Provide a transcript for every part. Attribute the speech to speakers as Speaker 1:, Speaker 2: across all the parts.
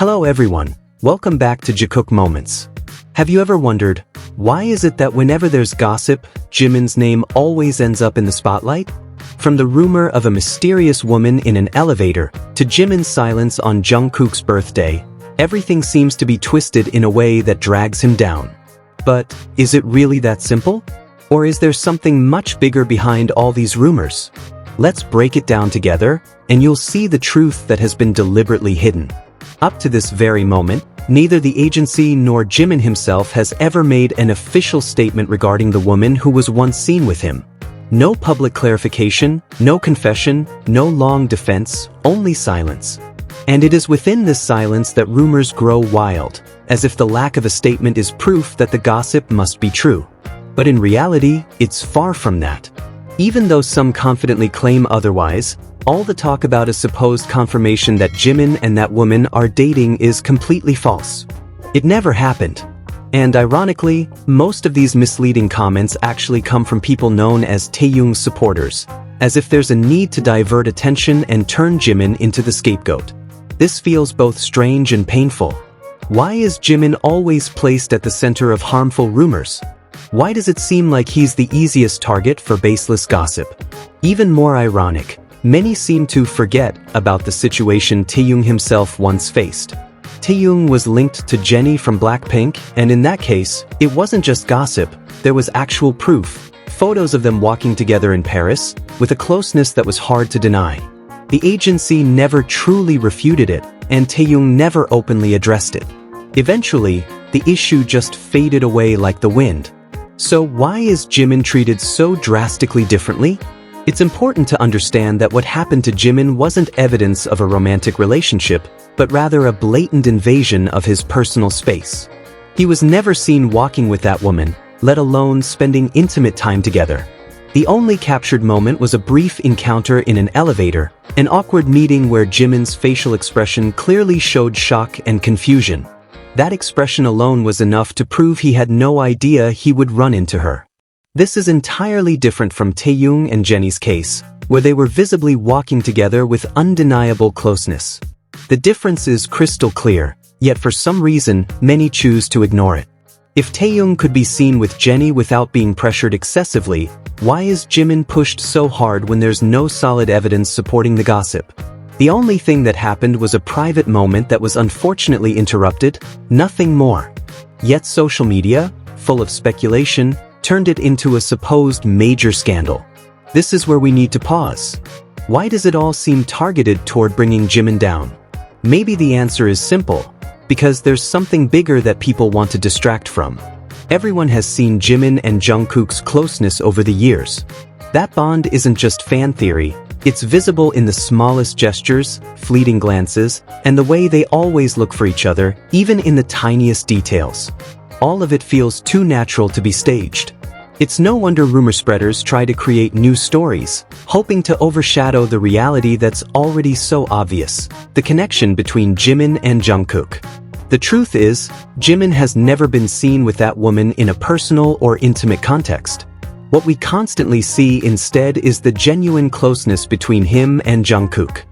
Speaker 1: Hello everyone, welcome back to Jikook Moments. Have you ever wondered, why is it that whenever there's gossip, Jimin's name always ends up in the spotlight? From the rumor of a mysterious woman in an elevator, to Jimin's silence on Jungkook's birthday, everything seems to be twisted in a way that drags him down. But, is it really that simple? Or is there something much bigger behind all these rumors? Let's break it down together, and you'll see the truth that has been deliberately hidden. Up to this very moment, neither the agency nor Jimin himself has ever made an official statement regarding the woman who was once seen with him. No public clarification, no confession, no long defense, only silence. And it is within this silence that rumors grow wild, as if the lack of a statement is proof that the gossip must be true. But in reality, it's far from that. Even though some confidently claim otherwise, all the talk about a supposed confirmation that Jimin and that woman are dating is completely false. It never happened. And ironically, most of these misleading comments actually come from people known as Taehyung's supporters, as if there's a need to divert attention and turn Jimin into the scapegoat. This feels both strange and painful. Why is Jimin always placed at the center of harmful rumors? Why does it seem like he's the easiest target for baseless gossip? Even more ironic, many seem to forget about the situation Taehyung himself once faced. Taehyung was linked to Jennie from Blackpink, and in that case, it wasn't just gossip, there was actual proof. Photos of them walking together in Paris, with a closeness that was hard to deny. The agency never truly refuted it, and Taehyung never openly addressed it. Eventually, the issue just faded away like the wind. So why is Jimin treated so drastically differently? It's important to understand that what happened to Jimin wasn't evidence of a romantic relationship, but rather a blatant invasion of his personal space. He was never seen walking with that woman, let alone spending intimate time together. The only captured moment was a brief encounter in an elevator, an awkward meeting where Jimin's facial expression clearly showed shock and confusion. That expression alone was enough to prove he had no idea he would run into her. This is entirely different from Taehyung and Jennie's case, where they were visibly walking together with undeniable closeness. The difference is crystal clear, yet for some reason, many choose to ignore it. If Taehyung could be seen with Jennie without being pressured excessively, why is Jimin pushed so hard when there's no solid evidence supporting the gossip? The only thing that happened was a private moment that was unfortunately interrupted, nothing more. Yet social media, full of speculation, turned it into a supposed major scandal. This is where we need to pause. Why does it all seem targeted toward bringing Jimin down? Maybe the answer is simple, because there's something bigger that people want to distract from. Everyone has seen Jimin and Jungkook's closeness over the years. That bond isn't just fan theory, it's visible in the smallest gestures, fleeting glances, and the way they always look for each other, even in the tiniest details. All of it feels too natural to be staged. It's no wonder rumor spreaders try to create new stories, hoping to overshadow the reality that's already so obvious, the connection between Jimin and Jungkook. The truth is, Jimin has never been seen with that woman in a personal or intimate context. What we constantly see instead is the genuine closeness between him and Jungkook.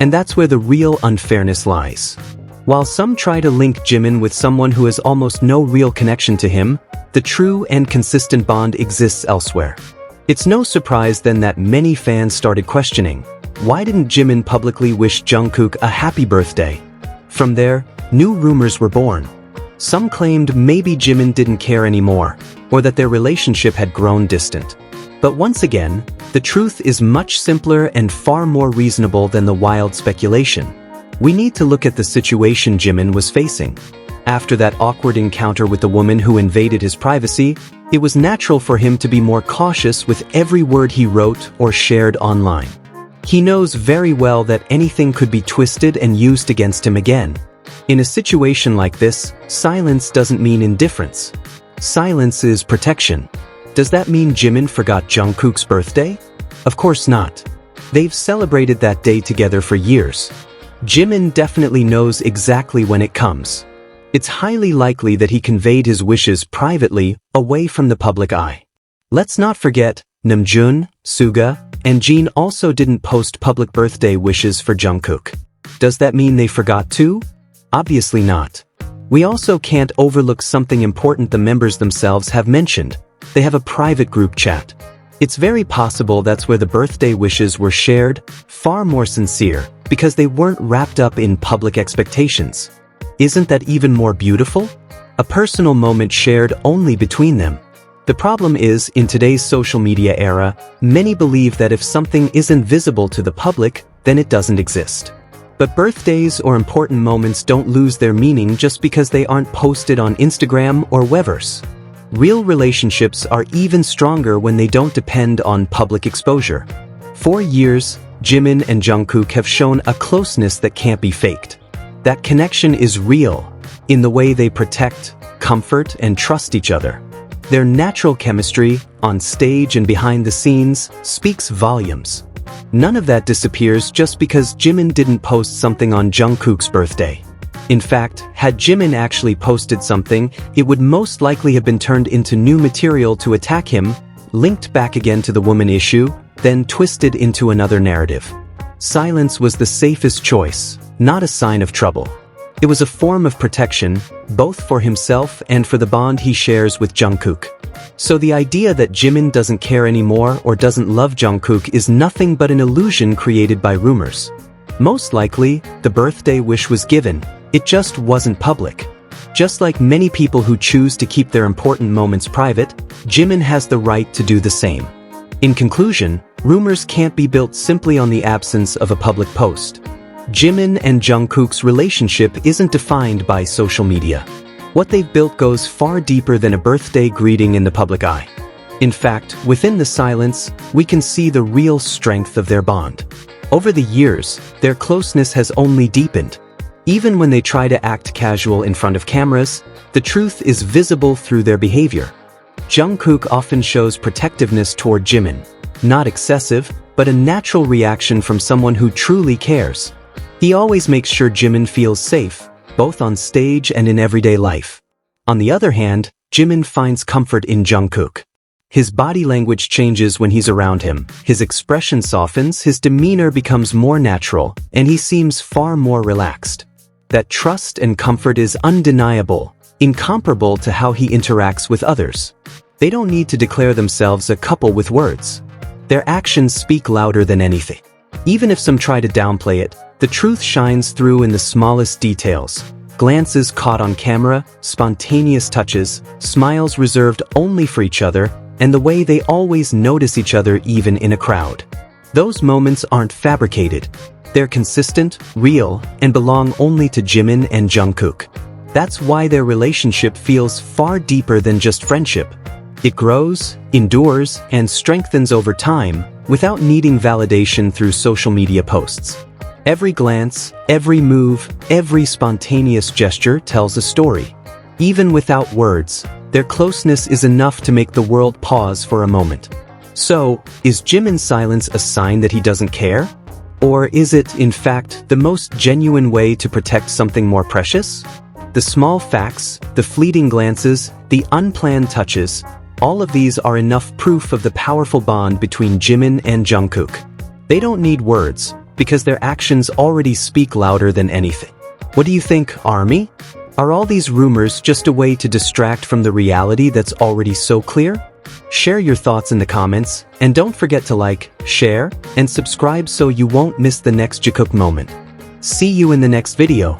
Speaker 1: And that's where the real unfairness lies. While some try to link Jimin with someone who has almost no real connection to him, the true and consistent bond exists elsewhere. It's no surprise then that many fans started questioning, why didn't Jimin publicly wish Jungkook a happy birthday? From there, new rumors were born. Some claimed maybe Jimin didn't care anymore, or that their relationship had grown distant. But once again, the truth is much simpler and far more reasonable than the wild speculation. We need to look at the situation Jimin was facing. After that awkward encounter with the woman who invaded his privacy, it was natural for him to be more cautious with every word he wrote or shared online. He knows very well that anything could be twisted and used against him again. In a situation like this, silence doesn't mean indifference. Silence is protection. Does that mean Jimin forgot Jungkook's birthday? Of course not. They've celebrated that day together for years. Jimin definitely knows exactly when it comes. It's highly likely that he conveyed his wishes privately, away from the public eye. Let's not forget, Namjoon, Suga, and Jin also didn't post public birthday wishes for Jungkook. Does that mean they forgot too? Obviously not. We also can't overlook something important the members themselves have mentioned. They have a private group chat. It's very possible that's where the birthday wishes were shared, far more sincere, because they weren't wrapped up in public expectations. Isn't that even more beautiful? A personal moment shared only between them. The problem is, in today's social media era, many believe that if something isn't visible to the public, then it doesn't exist. But birthdays or important moments don't lose their meaning just because they aren't posted on Instagram or Weverse. Real relationships are even stronger when they don't depend on public exposure. For years, Jimin and Jungkook have shown a closeness that can't be faked. That connection is real, in the way they protect, comfort, and trust each other. Their natural chemistry, on stage and behind the scenes, speaks volumes. None of that disappears just because Jimin didn't post something on Jungkook's birthday. In fact, had Jimin actually posted something, it would most likely have been turned into new material to attack him, linked back again to the woman issue, then twisted into another narrative. Silence was the safest choice, not a sign of trouble. It was a form of protection, both for himself and for the bond he shares with Jungkook. So the idea that Jimin doesn't care anymore or doesn't love Jungkook is nothing but an illusion created by rumors. Most likely, the birthday wish was given, it just wasn't public. Just like many people who choose to keep their important moments private, Jimin has the right to do the same. In conclusion, rumors can't be built simply on the absence of a public post. Jimin and Jungkook's relationship isn't defined by social media. What they've built goes far deeper than a birthday greeting in the public eye. In fact, within the silence, we can see the real strength of their bond. Over the years, their closeness has only deepened. Even when they try to act casual in front of cameras, the truth is visible through their behavior. Jungkook often shows protectiveness toward Jimin. Not excessive, but a natural reaction from someone who truly cares. He always makes sure Jimin feels safe, both on stage and in everyday life. On the other hand, Jimin finds comfort in Jungkook. His body language changes when he's around him, his expression softens, his demeanor becomes more natural, and he seems far more relaxed. That trust and comfort is undeniable, incomparable to how he interacts with others. They don't need to declare themselves a couple with words. Their actions speak louder than anything. Even if some try to downplay it, the truth shines through in the smallest details. Glances caught on camera, spontaneous touches, smiles reserved only for each other, and the way they always notice each other even in a crowd. Those moments aren't fabricated. They're consistent, real, and belong only to Jimin and Jungkook. That's why their relationship feels far deeper than just friendship. It grows, endures, and strengthens over time, without needing validation through social media posts. Every glance, every move, every spontaneous gesture tells a story. Even without words, their closeness is enough to make the world pause for a moment. So, is Jimin's silence a sign that he doesn't care? Or is it, in fact, the most genuine way to protect something more precious? The small facts, the fleeting glances, the unplanned touches, all of these are enough proof of the powerful bond between Jimin and Jungkook. They don't need words, because their actions already speak louder than anything. What do you think, Army? Are all these rumors just a way to distract from the reality that's already so clear? Share your thoughts in the comments, and don't forget to like, share, and subscribe so you won't miss the next Jikook moment. See you in the next video.